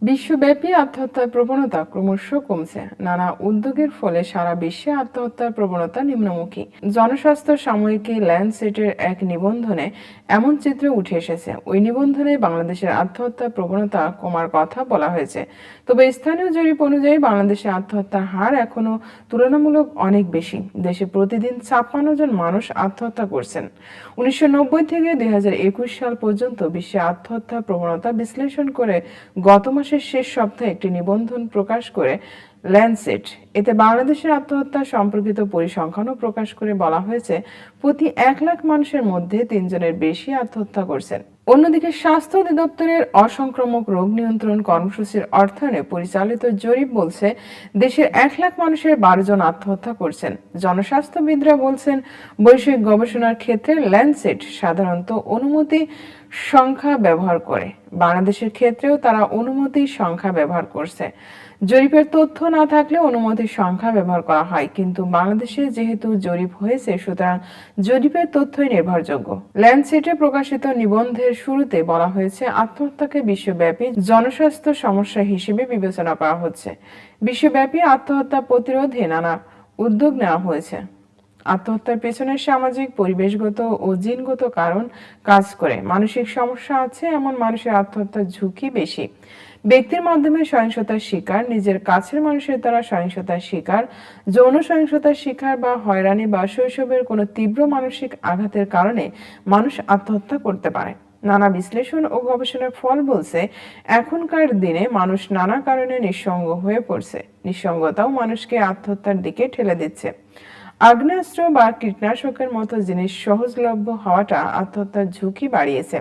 বিশ্বব্যাপী আত্মহত্যার প্রবণতা ক্রমশ কমছে। নানা উদ্যোগের ফলে সারা বিশ্বে আত্মহত্যার প্রবণতা নিম্নমুখী। জনস্বাস্থ্য সাময়িকী ল্যান্ডসেটের এক নিবন্ধনে এমন চিত্র উঠে এসেছে। ওই নিবন্ধনে বাংলাদেশের আত্মহত্যার প্রবণতা কমার কথা বলা হয়েছে। তবে স্থানীয় জরিপ অনুযায়ী বাংলাদেশে আত্মহত্যার হার এখনো তুলনামূলক অনেক বেশি। দেশে প্রতিদিন ৫৬ জন মানুষ আত্মহত্যা করছেন। ১৯৯০ থেকে ২০২১ সাল পর্যন্ত বিশ্বে আত্মহত্যার প্রবণতা বিশ্লেষণ করে গত মাসের শেষ সপ্তাহে একটি নিবন্ধন প্রকাশ করে ল্যান্ডসেট। এতে বাংলাদেশের আত্মহত্যা সম্পর্কিত পরিসংখ্যানও প্রকাশ করে বলা হয়েছে, প্রতি ১ লাখ মানুষের মধ্যে ৩ জনের বেশি আত্মহত্যা করছেন। অন্যদিকে স্বাস্থ্য অধিদপ্তরের অসংক্রামক রোগ নিয়ন্ত্রণ কর্মসূচির অর্থায়নে পরিচালিত জরিপ বলছে, দেশের ১ লাখ মানুষের ১২ জন আত্মহত্যা করছেন। জনস্বাস্থ্যবিদরা বলছেন, বৈষয়িক গবেষণার ক্ষেত্রে ল্যান্ডসেট সাধারণত অনুমতি সংখ্যা ব্যবহার করে। বাংলাদেশের ক্ষেত্রেও তারা অনুমতির সংখ্যা ব্যবহার করছে। জরিপের তথ্য না থাকলে অনুমতির সংখ্যা ব্যবহার করা হয়, কিন্তু বাংলাদেশে যেহেতু জরিপ হয়েছে, সুতরাং জরিপের তথ্যই নির্ভরযোগ্য। ল্যান্ডসেটে প্রকাশিত নিবন্ধের শুরুতে বলা হয়েছে, আত্মহত্যাকে বিশ্বব্যাপী জনস্বাস্থ্য সমস্যা হিসেবে বিবেচনা করা হচ্ছে। বিশ্বব্যাপী আত্মহত্যা প্রতিরোধে নানা উদ্যোগ নেওয়া হয়েছে। আত্মহত্যার পেছনে সামাজিক, পরিবেশগত ও জিনগত কারণ কাজ করে। মানসিক সমস্যা আছে এমন মানুষের আত্মহত্যার ঝুঁকি বেশি। ব্যক্তির মাধ্যমে সহিংসতার শিকার, নিজের কাছের মানুষের দ্বারা সহিংসতার শিকার, যৌন সহিংসতার শিকার বা হয়রানি বা শৈশবের কোনো তীব্র মানসিক আঘাতের কারণে মানুষ আত্মহত্যা করতে পারে। নানা বিশ্লেষণ ও গবেষণার ফল বলছে, এখনকার দিনে মানুষ নানা কারণে নিঃসঙ্গ হয়ে পড়ছে। নিঃসঙ্গতাও মানুষকে আত্মহত্যার দিকে ঠেলে দিচ্ছে। আগ্নেয়াস্ত্র বা কীটনাশকের মতো জিনিস সহজলভ্য হওয়াটা আত্মহত্যার ঝুঁকি বাড়িয়েছে।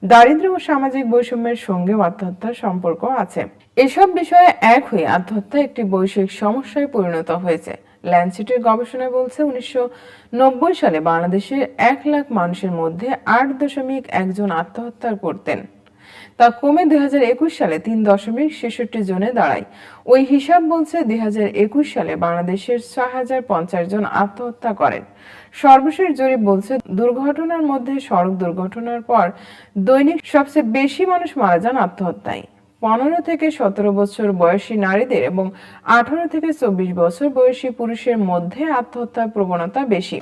দারিদ্র্য ও সামাজিক বৈষম্যের সঙ্গেও আত্মহত্যার সম্পর্ক আছে। এসব বিষয়ে এক হয়ে আত্মহত্যা একটি বৈশ্বিক সমস্যায় পরিণত হয়েছে। ল্যান্ডসেটের গবেষণা বলছে, ১৯৯০ সালে বাংলাদেশের ১ লাখ মানুষের মধ্যে ৮.১ জন আত্মহত্যা করতেন। তা কমে ২০২১ সালে ৩.৬৬ জনে দাঁড়ায়। ওই হিসাব বলছে, ২০২১ সালে বাংলাদেশের ৬,০৫০ জন আত্মহত্যা করেন। সর্বশেষ জরিপ বলছে, দুর্ঘটনার মধ্যে সড়ক দুর্ঘটনার পর দৈনিক সবচেয়ে বেশি মানুষ মারা যান আত্মহত্যায়। ১৫ থেকে ১৭ বছর বয়সী নারীদের এবং ১৮ থেকে ২৪ বছর বয়সী পুরুষের মধ্যে আত্মহত্যার প্রবণতা বেশি।